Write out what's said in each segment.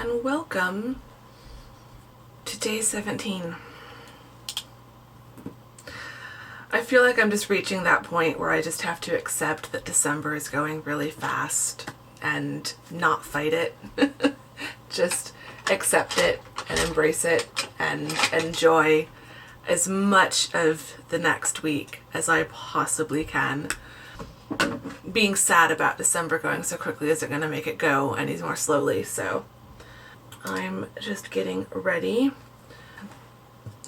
and welcome to day 17. I feel like I'm just reaching that point where I just have to accept that December is going really fast and not fight it. Just accept it and embrace it and enjoy as much of the next week as I possibly can. Being sad about December going so quickly isn't going to make it go any more slowly, so I'm just getting ready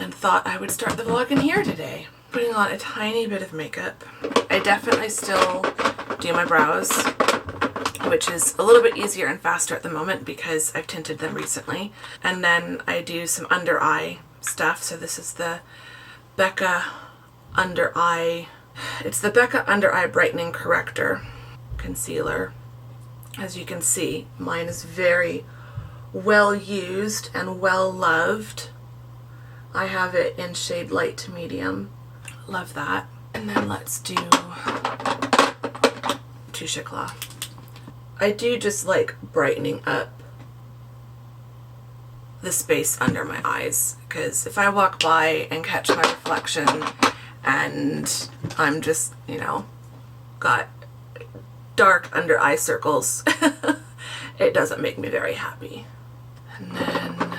and thought I would start the vlog in here today. Putting on a tiny bit of makeup. I definitely still do my brows, which is a little bit easier and faster at the moment because I've tinted them recently. And then I do some under eye stuff. So this is the Becca under eye. It's the Becca under eye brightening corrector concealer. As you can see, mine is very well used and well loved. I have it in shade light to medium. Love that. And then let's do Touche Éclat. I do just like brightening up the space under my eyes, because if I walk by and catch my reflection and I'm just, you know, got dark under eye circles, it doesn't make me very happy. And then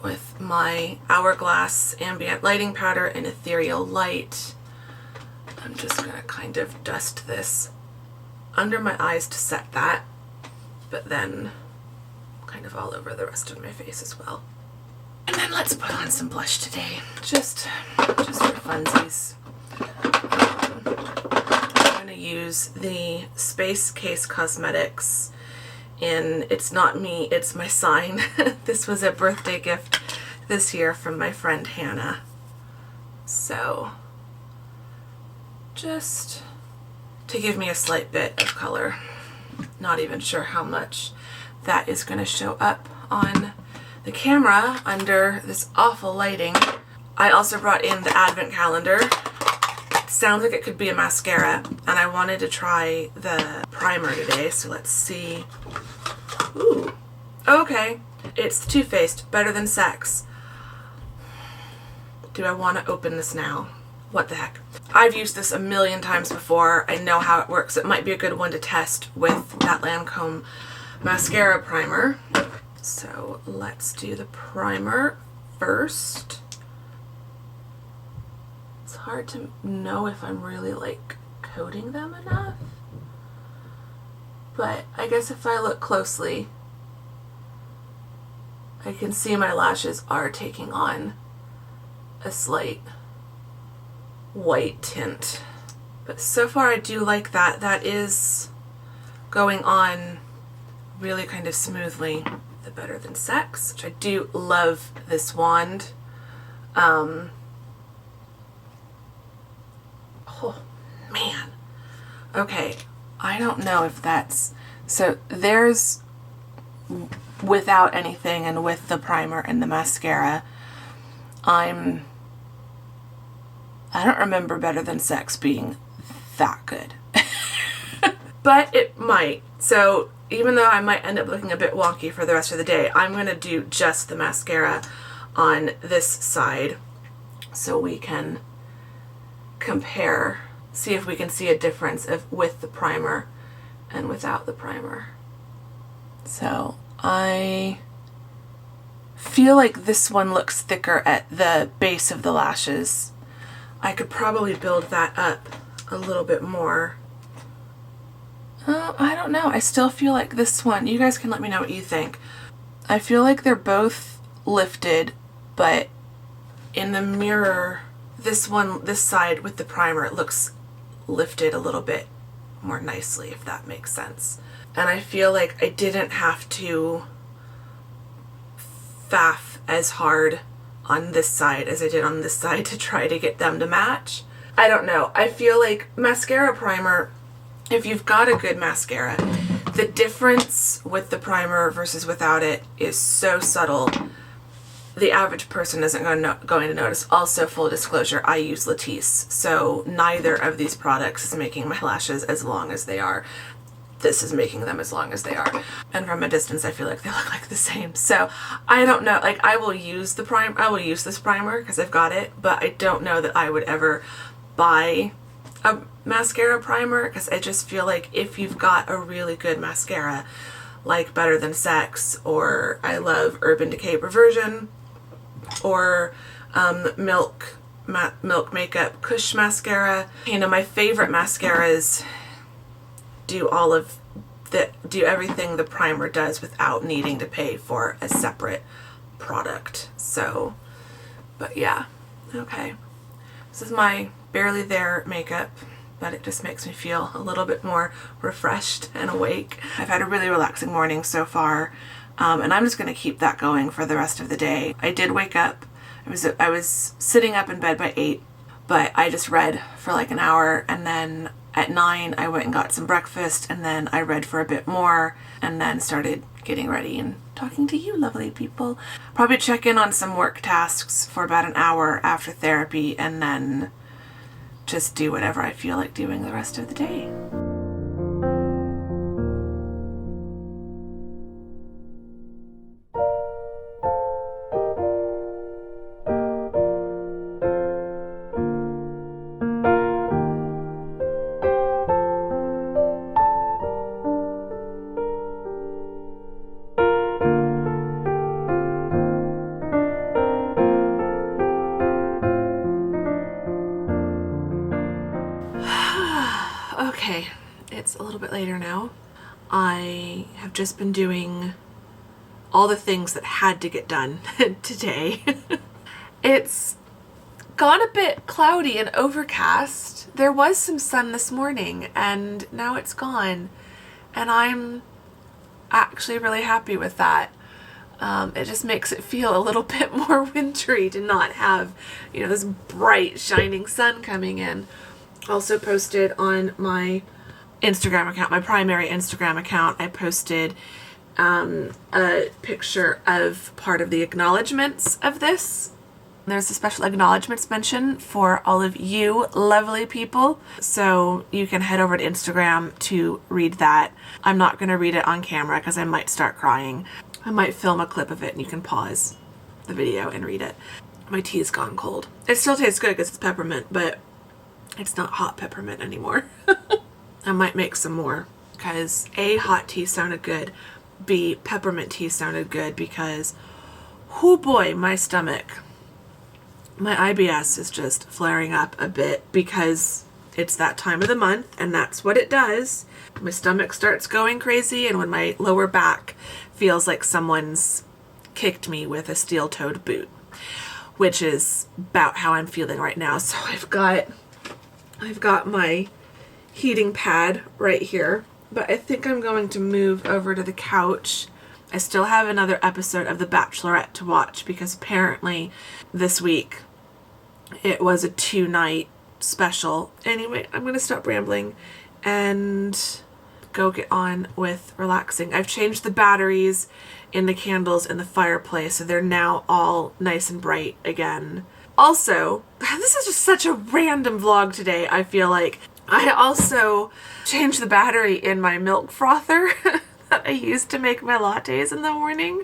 with my Hourglass Ambient Lighting Powder in Ethereal Light, I'm just gonna kind of dust this under my eyes to set that, but then kind of all over the rest of my face as well. And then let's put on some blush today, just for funsies. I'm gonna use the Space Case Cosmetics in It's Not Me, It's My Sign. This was a birthday gift this year from my friend Hannah. So just to give me a slight bit of color. Not even sure how much that is going to show up on the camera under this awful lighting. I also brought in the advent calendar. It sounds like it could be a mascara, and I wanted to try the primer today, so let's see. Ooh, okay. It's Too Faced Better Than Sex. Do I want to open this now? What the heck? I've used this a million times before. I know how it works. It might be a good one to test with that Lancome mascara primer. So let's do the primer first. It's hard to know if I'm really like coating them enough, but I guess if I look closely, I can see my lashes are taking on a slight white tint. But so far I do like that. That is going on really kind of smoothly. The Better Than Sex, which I do love this wand. Oh man. Okay, I don't know if that's, so there's without anything and with the primer and the mascara. I don't remember Better Than Sex being that good. But it might. So even though I might end up looking a bit wonky for the rest of the day, I'm going to do just the mascara on this side so we can compare, see if we can see a difference with the primer and without the primer. So I feel like this one looks thicker at the base of the lashes. I could probably build that up a little bit more. I don't know. I still feel like this one, you guys can let me know what you think. I feel like they're both lifted, but in the mirror, this one, this side with the primer, it looks lifted a little bit more nicely, if that makes sense. And I feel like I didn't have to faff as hard on this side as I did on this side to try to get them to match. I don't know. I feel like mascara primer, if you've got a good mascara, the difference with the primer versus without it is so subtle. The average person isn't going to notice. Also, full disclosure, I use Lettters, so neither of these products is making my lashes as long as they are. this is making them as long as they are. And from a distance, I feel like they look like the same. So I don't know, like I will use this primer because I've got it, but I don't know that I would ever buy a mascara primer, because I just feel like if you've got a really good mascara, like Better Than Sex, or I love Urban Decay Perversion, or Milk Makeup Kush Mascara. You know, my favorite mascaras do everything the primer does without needing to pay for a separate product. So, but yeah, okay. This is my Barely There makeup, but it just makes me feel a little bit more refreshed and awake. I've had a really relaxing morning so far, and I'm just going to keep that going for the rest of the day. I did wake up. I was sitting up in bed by 8, but I just read for like an hour, and then at 9 I went and got some breakfast, and then I read for a bit more, and then started getting ready and talking to you lovely people. Probably check in on some work tasks for about an hour after therapy, and then just do whatever I feel like doing the rest of the day. Okay, it's a little bit later now. I have just been doing all the things that had to get done today. It's gone a bit cloudy and overcast. There was some sun this morning, and now it's gone. And I'm actually really happy with that. It just makes it feel a little bit more wintry to not have, you know, this bright shining sun coming in. Also posted on my Instagram account, my primary Instagram account, I posted a picture of part of the acknowledgements of this. There's a special acknowledgements mention for all of you lovely people, so you can head over to Instagram to read that. I'm not going to read it on camera because I might start crying. I might film a clip of it and you can pause the video and read it. My tea's gone cold. It still tastes good because it's peppermint, but it's not hot peppermint anymore. I might make some more because A, hot tea sounded good, B, peppermint tea sounded good, because oh boy, my stomach, my IBS is just flaring up a bit because it's that time of the month and that's what it does. My stomach starts going crazy, and when my lower back feels like someone's kicked me with a steel-toed boot, which is about how I'm feeling right now. So I've got my heating pad right here, but I think I'm going to move over to the couch. I still have another episode of The Bachelorette to watch because apparently this week it was a 2-night special. Anyway, I'm going to stop rambling and go get on with relaxing. I've changed the batteries in the candles in the fireplace, so they're now all nice and bright again. Also, this is just such a random vlog today, I feel like. I also changed the battery in my milk frother that I used to make my lattes in the morning.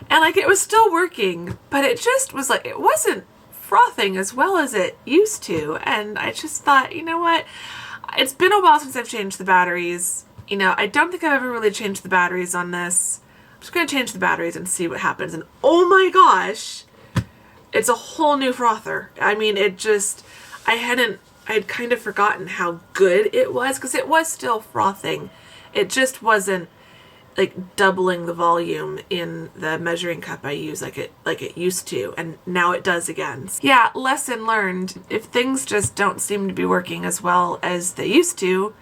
And like, it was still working, but it just was like, it wasn't frothing as well as it used to. And I just thought, you know what? It's been a while since I've changed the batteries. You know, I don't think I've ever really changed the batteries on this. I'm just going to change the batteries and see what happens. And oh my gosh, it's a whole new frother. I mean, it just, I'd kind of forgotten how good it was, because it was still frothing. It just wasn't like doubling the volume in the measuring cup I use like it used to, and now it does again. Yeah, lesson learned. If things just don't seem to be working as well as they used to,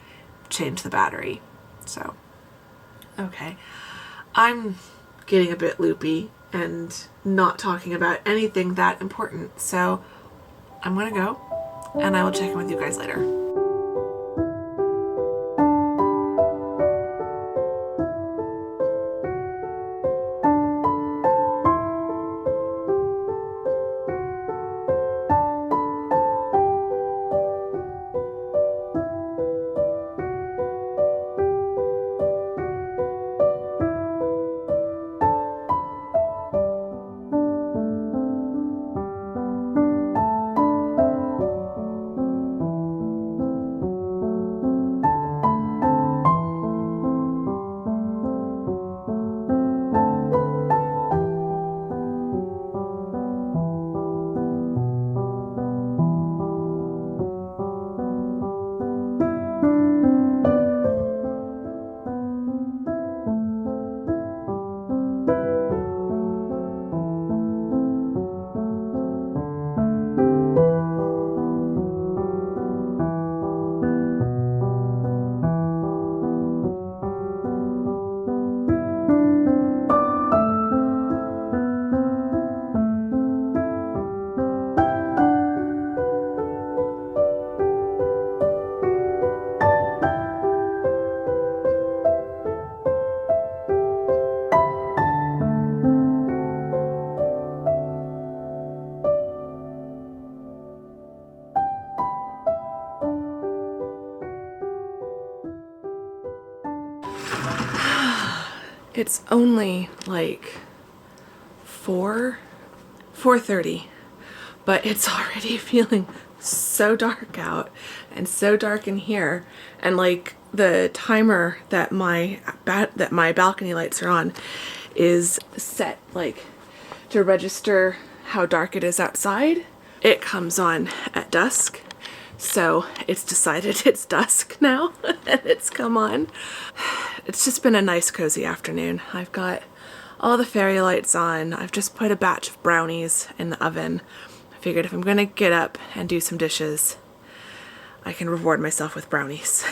change the battery. So, okay. I'm getting a bit loopy and not talking about anything that important, so I'm gonna go, and I will check in with you guys later. It's only like 4:30, but it's already feeling so dark out and so dark in here, and like the timer that my balcony lights are on is set like to register how dark it is outside. It comes on at dusk, so it's decided it's dusk now and it's come on. It's just been a nice cozy afternoon. I've got all the fairy lights on. I've just put a batch of brownies in the oven. I figured if I'm gonna get up and do some dishes, I can reward myself with brownies,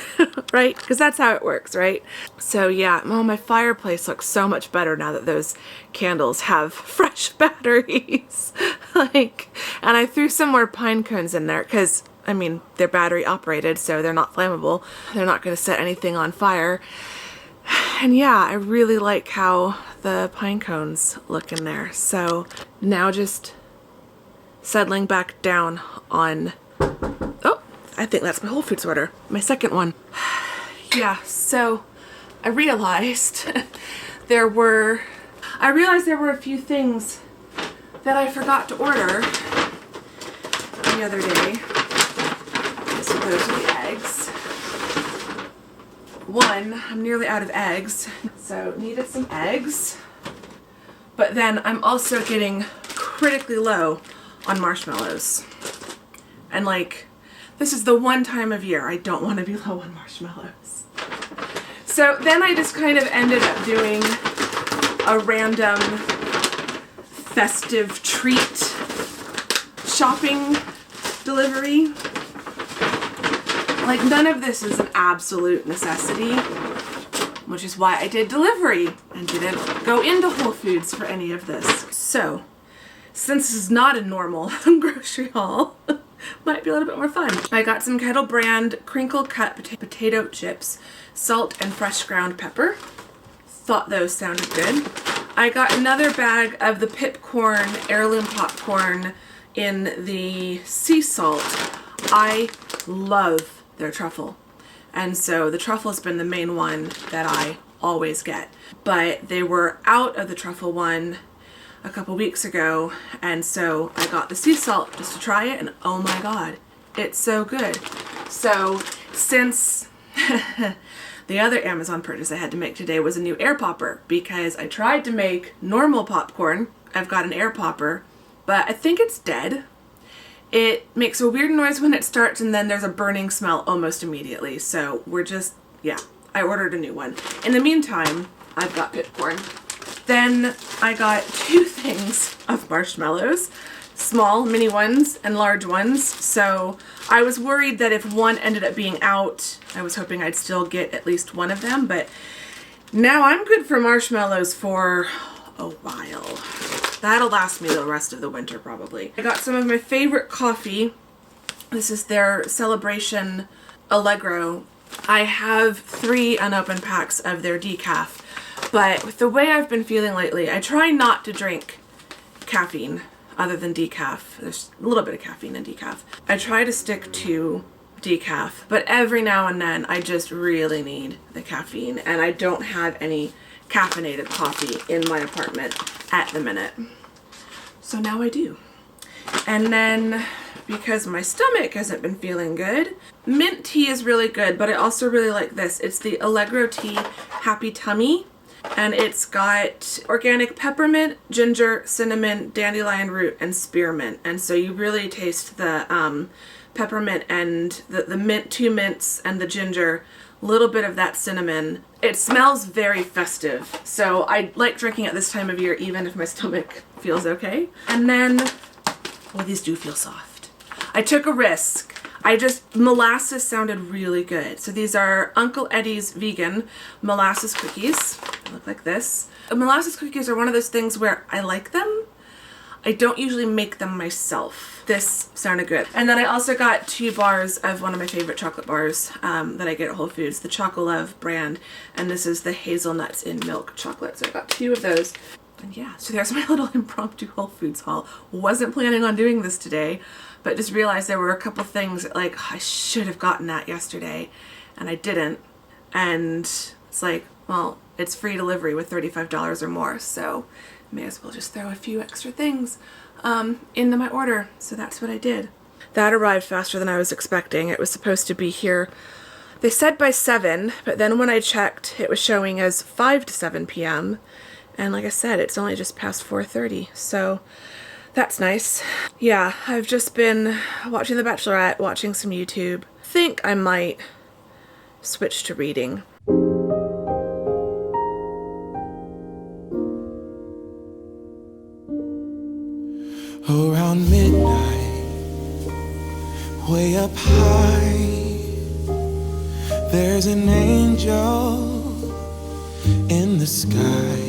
right? Because that's how it works, right? So yeah, oh, my fireplace looks so much better now that those candles have fresh batteries. And I threw some more pine cones in there because, I mean, they're battery operated, so they're not flammable. They're not going to set anything on fire. And yeah, I really like how the pine cones look in there. So now just settling back down on, oh, I think that's my Whole Foods order, my second one. Yeah, so I realized there were a few things that I forgot to order the other day. So those are the eggs. One, I'm nearly out of eggs, so needed some eggs. But then I'm also getting critically low on marshmallows. And like, this is the one time of year I don't want to be low on marshmallows. So then I just kind of ended up doing a random festive treat shopping delivery. Like, none of this is an absolute necessity, which is why I did delivery and didn't go into Whole Foods for any of this. So, since this is not a normal grocery haul, might be a little bit more fun. I got some Kettle brand crinkle cut potato chips, salt and fresh ground pepper. Thought those sounded good. I got another bag of the Pipcorn heirloom popcorn in the sea salt. I love their truffle, and so the truffle has been the main one that I always get. But they were out of the truffle one a couple weeks ago, and so I got the sea salt just to try it, and oh my god, it's so good. So since the other Amazon purchase I had to make today was a new air popper, because I tried to make normal popcorn. I've got an air popper, but I think it's dead. It makes a weird noise when it starts, and then there's a burning smell almost immediately. So we're just, yeah, I ordered a new one. In the meantime, I've got Pipcorn. Then I got 2 things of marshmallows, small mini ones and large ones. So I was worried that if one ended up being out, I was hoping I'd still get at least one of them, but now I'm good for marshmallows for a while. That'll last me the rest of the winter probably. I got some of my favorite coffee. This is their Celebration Allegro. I have 3 unopened packs of their decaf, but with the way I've been feeling lately, I try not to drink caffeine other than decaf. There's a little bit of caffeine in decaf. I try to stick to decaf, but every now and then I just really need the caffeine, and I don't have any caffeinated coffee in my apartment at the minute. So now I do. And then, because my stomach hasn't been feeling good, mint tea is really good, but I also really like this. It's the Allegro Tea Happy Tummy, and it's got organic peppermint, ginger, cinnamon, dandelion root, and spearmint. And so you really taste the peppermint and the mint, 2 mints, and the ginger, a little bit of that cinnamon. It smells very festive, so I like drinking at this time of year even if my stomach feels okay. And then, well, these do feel soft. I took a risk. Molasses sounded really good. So these are Uncle Eddie's vegan molasses cookies. They look like this. Molasses cookies are one of those things where I like them. I don't usually make them myself. This sounded good. And then I also got 2 bars of one of my favorite chocolate bars that I get at Whole Foods, the Chocolove brand, and this is the hazelnuts in milk chocolate. So I got 2 of those. And yeah, so there's my little impromptu Whole Foods haul. Wasn't planning on doing this today, but just realized there were a couple things that, like, I should have gotten that yesterday, and I didn't. And it's like, well, it's free delivery with $35 or more, so may as well just throw a few extra things into my order. So that's what I did. That arrived faster than I was expecting. It was supposed to be here, they said by 7, but then when I checked, it was showing as 5 to 7 p.m. And like I said, it's only just past 4:30, so that's nice. Yeah, I've just been watching The Bachelorette, watching some YouTube. Think I might switch to reading. Around midnight, way up high, there's an angel in the sky.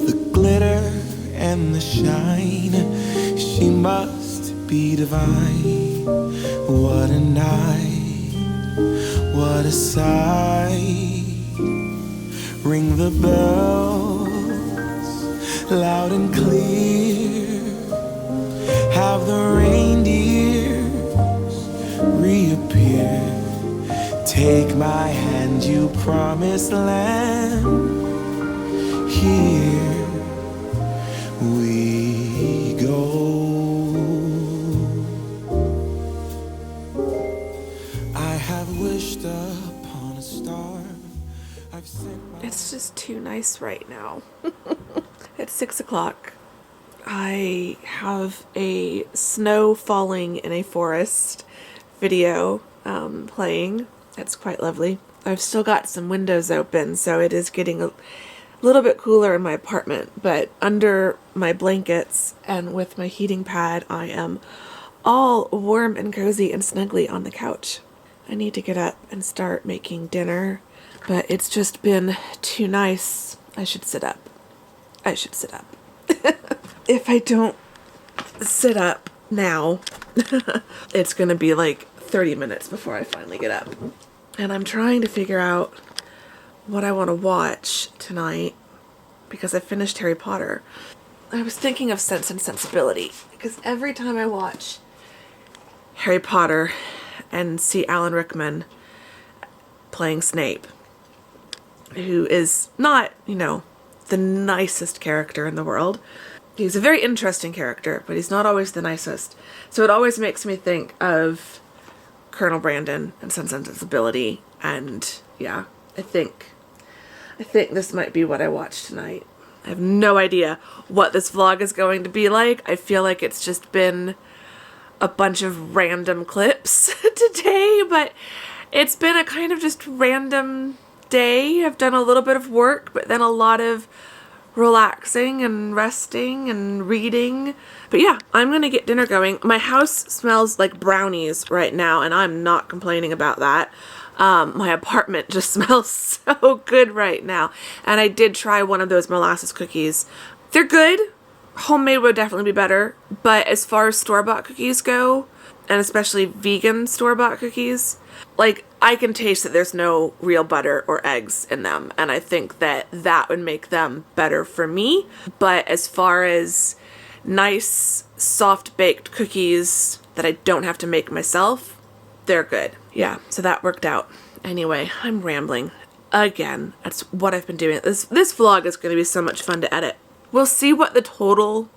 The glitter and the shine, she must be divine. What a night, what a sight. Ring the bells loud and clear, have the reindeers reappear. Take my hand, you promised land. Here we go. I have wished upon a star. I've sent my... It's just too nice right now. It's 6 o'clock. I have a snow falling in a forest video playing. It's quite lovely. I've still got some windows open, so it is getting a little bit cooler in my apartment, but under my blankets and with my heating pad, I am all warm and cozy and snuggly on the couch. I need to get up and start making dinner, but it's just been too nice. I should sit up. If I don't sit up now, it's gonna be like 30 minutes before I finally get up. And I'm trying to figure out what I want to watch tonight because I finished Harry Potter. I was thinking of Sense and Sensibility because every time I watch Harry Potter and see Alan Rickman playing Snape, who is not, you know, the nicest character in the world. He's a very interesting character, but he's not always the nicest. So it always makes me think of Colonel Brandon and Sense and Sensibility, and yeah, I think this might be what I watch tonight. I have no idea what this vlog is going to be like. I feel like it's just been a bunch of random clips today, but it's been a kind of just random day. I've done a little bit of work, but then a lot of relaxing and resting and reading. But yeah, I'm gonna get dinner going. My house smells like brownies right now, and I'm not complaining about that. My apartment just smells so good right now. And I did try one of those molasses cookies. They're good. Homemade would definitely be better. But as far as store-bought cookies go, and especially vegan store-bought cookies, like, I can taste that there's no real butter or eggs in them, and I think that that would make them better for me. But as far as nice, soft-baked cookies that I don't have to make myself, they're good. Yeah, so that worked out. Anyway, I'm rambling again. That's what I've been doing. This vlog is going to be so much fun to edit. We'll see what the total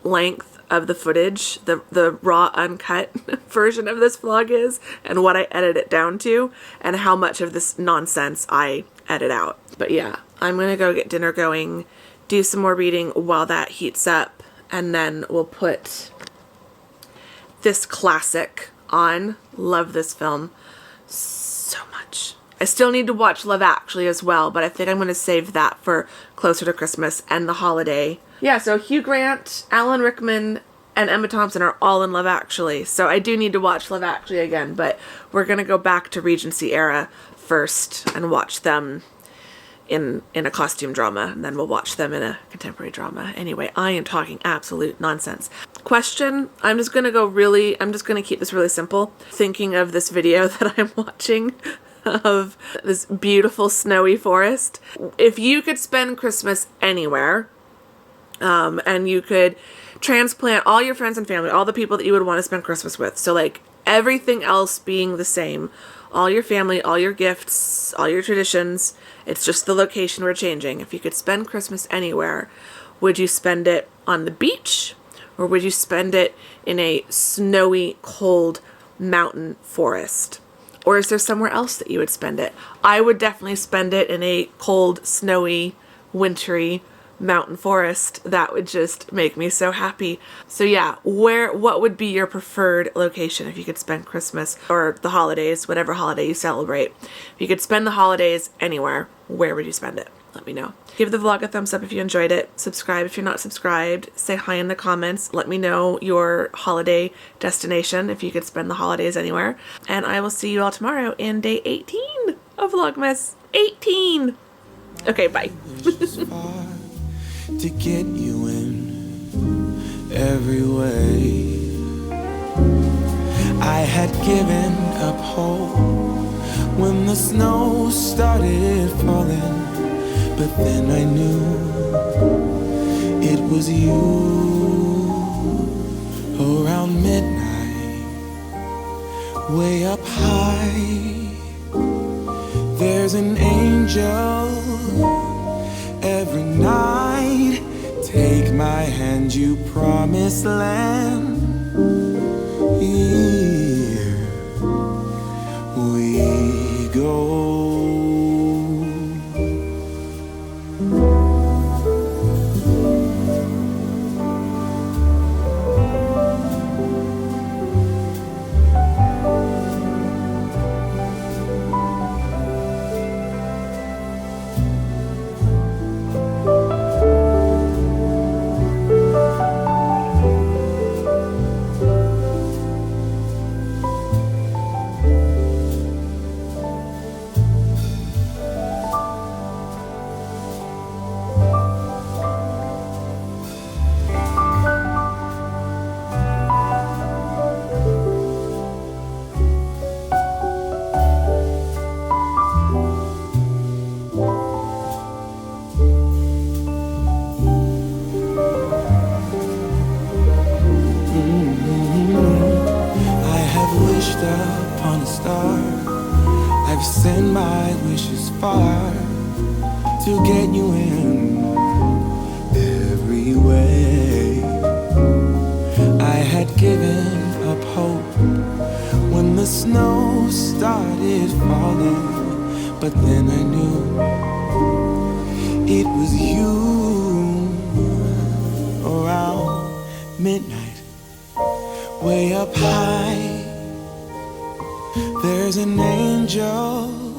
length of the footage, the raw uncut version of this vlog is, and what I edit it down to, and how much of this nonsense I edit out. But yeah, I'm gonna go get dinner going, do some more reading while that heats up, and then we'll put this classic on. Love this film so much. I still need to watch Love Actually as well, but I think I'm going to save that for closer to Christmas and the holiday. Yeah, so Hugh Grant, Alan Rickman, and Emma Thompson are all in Love Actually. So I do need to watch Love Actually again, but we're going to go back to Regency era first and watch them in a costume drama, and then we'll watch them in a contemporary drama. Anyway, I am talking absolute nonsense. Question, I'm just going to keep this really simple. Thinking of this video that I'm watching of this beautiful snowy forest. If you could spend Christmas anywhere, and you could transplant all your friends and family, all the people that you would want to spend Christmas with, so like everything else being the same, all your family, all your gifts, all your traditions. It's just the location we're changing. If you could spend Christmas anywhere, would you spend it on the beach, or would you spend it in a snowy, cold mountain forest? Or is there somewhere else that you would spend it? I would definitely spend it in a cold, snowy, wintry mountain forest. That would just make me so happy. So yeah, what would be your preferred location if you could spend Christmas or the holidays, whatever holiday you celebrate? If you could spend the holidays anywhere, where would you spend it? Let me know. Give the vlog a thumbs up if you enjoyed it. Subscribe if you're not subscribed. Say hi in the comments. Let me know your holiday destination if you could spend the holidays anywhere. And I will see you all tomorrow in day 18 of Vlogmas. 18! Okay, bye. To get you in every way. I had given up hope when the snow started falling, but then I knew it was you. Around midnight, way up high, there's an angel every night. Take my hand, you promised land. Here we go. Upon a star, I've sent my wishes far to get you in every way. I had given up hope when the snow started falling, but then I knew it was you. Around midnight, way up high, there's an angel